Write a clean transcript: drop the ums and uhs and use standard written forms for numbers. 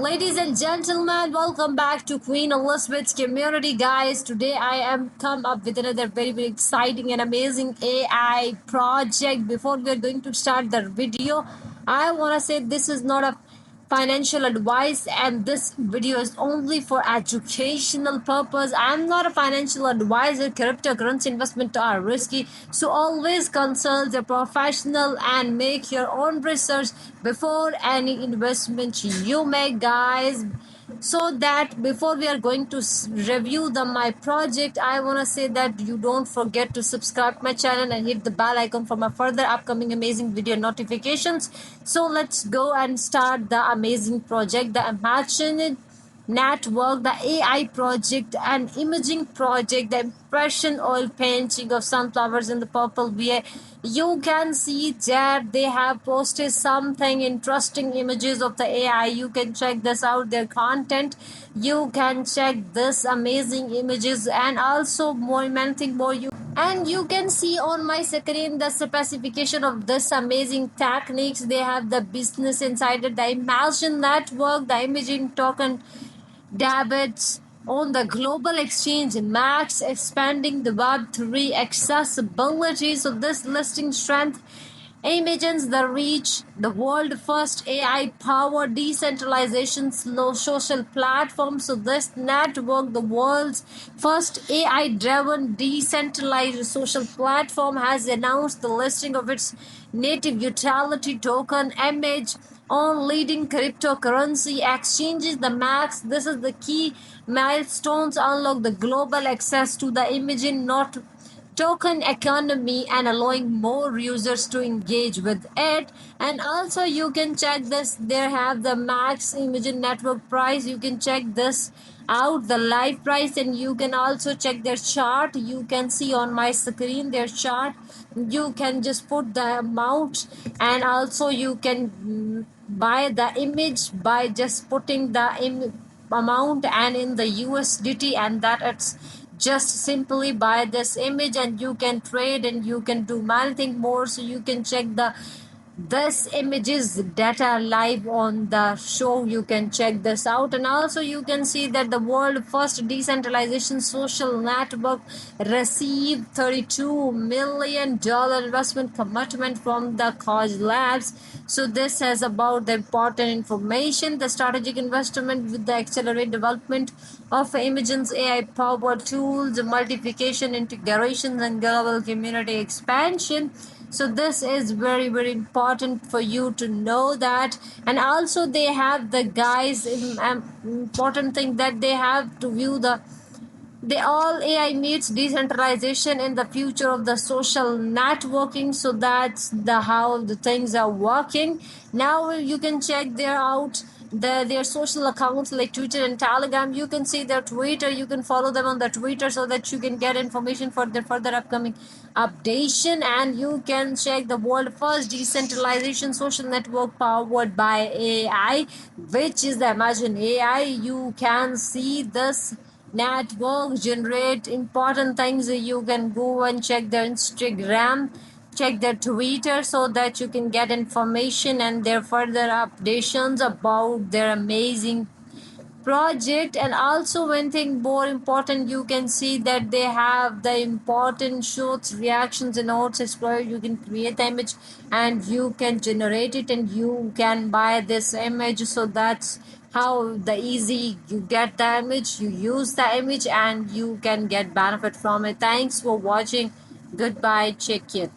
Ladies and gentlemen, welcome back to Queen Elizabeth's community, guys. Today I am come up with another very exciting and amazing AI project. Before we are going to start the video, I want to say this is not a financial advice and this video is only for educational purpose. I'm not a financial advisor. Cryptocurrency investment are risky, so always consult a professional and make your own research before any investment you make, guys. So that before we are going to review my project, I want to say that you don't forget to subscribe my channel and hit the bell icon for my further upcoming amazing video notifications. So let's go and start the amazing project, the Imagine Network, the AI project, an imaging project, the impression oil painting of sunflowers in the purple way. You can see that they have posted something interesting images of the AI. You can check this out, their content. You can check this amazing images and also more many more you can see on my screen the specification of this amazing techniques. They have the business insider, the Imagine Network, the imaging token debits on the global exchange max, expanding the Web3 accessibility. So this listing strength imagines the reach, the world first AI powered decentralization slow social platform. So this network, the world's first AI driven decentralized social platform, has announced the listing of its native utility token image on leading cryptocurrency exchanges. The max, this is the key milestones, unlock the global access to the imaging not token economy and allowing more users to engage with it. And also you can check this, they have the max imagine network price. You can check this out, the live price, and you can also check their chart. You can see on my screen their chart. You can just put the amount and also you can buy the image by just putting the amount and in the USDT, and that it's just simply buy this image and you can trade and you can do many things more. So you can check the this images data live on the show. You can check this out, and also you can see that the world first decentralization social network received $32 million investment commitment from the Cause Labs. So this has about the important information, the strategic investment with the accelerate development of Imagen's AI powered tools, multiplication integrations, and global community expansion. So this is very important for you to know that. And also they have the guys important thing that they have to view the they all AI meets decentralization in the future of the social networking. So that's the how the things are working. Now you can check their social accounts like Twitter and Telegram. You can see their Twitter. You can follow them on the Twitter so that you can get information for their further upcoming updation. And you can check the world first decentralization social network powered by AI, which is the Imagine AI. You can see this network generate important things. You can go and check their Instagram, check their Twitter, so that you can get information and their further updates about their amazing project. And also one thing more important, you can see that they have the important shorts, reactions, and notes explorer. You can create the image and you can generate it and you can buy this image. So that's how the easy you get the image, you use the image, and you can get benefit from it. Thanks for watching. Goodbye, check it.